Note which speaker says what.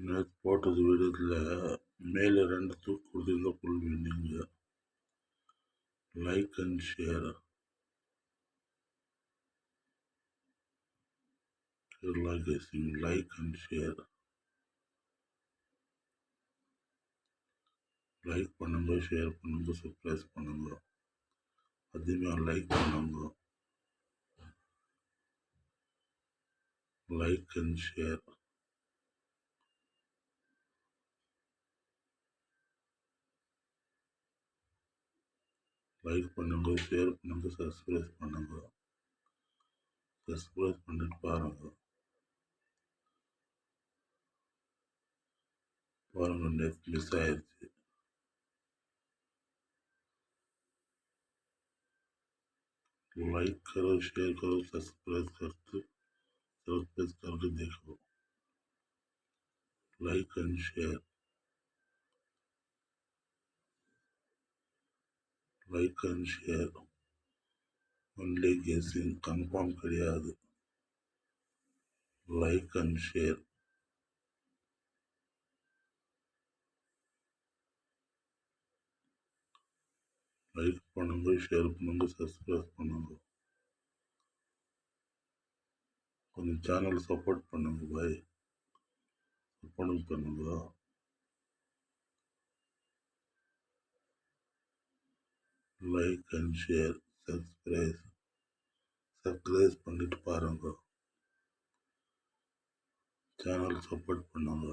Speaker 1: நேற்று போட்டது வீடியோவில் மேலே 2 தூக்கு கொடுத்துருந்தா ஃபுல் வின்னிங்க. Like and share. Kerala guessing. Like and share. Like பண்ணுங்க, ஷேர் பண்ணுங்க, சப்ஸ்கிரைப் பண்ணுங்க. அதிகமாக லைக் பண்ணுங்க. Like and share. லைக் பண்ணுங்க, ஷேர் பண்ணுங்க, சப்ஸ்கிரைப் பண்ணுங்க. சப்ஸ்கிரைப் பண்ணிட்டு பாருங்க. நேற்று மிஸ் ஆயிடுச்சு. लाइक करो, शेयर करो, सब्सक्राइब करके देखो. Like and share. Like and share. only guessing, confirm கிடையாது. Like and share. லைக் பண்ணுங்க, ஷேர் பண்ணுங்க, சப்ஸ்கிரைப் பண்ணுங்க. கொஞ்சம் சேனல் சப்போர்ட் பண்ணுங்க பாய். சப்போர்ட் பண்ணுங்க. லைக் அண்ட் ஷேர், சப்ஸ்கிரைப் பண்ணிட்டு பாருங்க. சேனல் சப்போர்ட் பண்ணுங்க.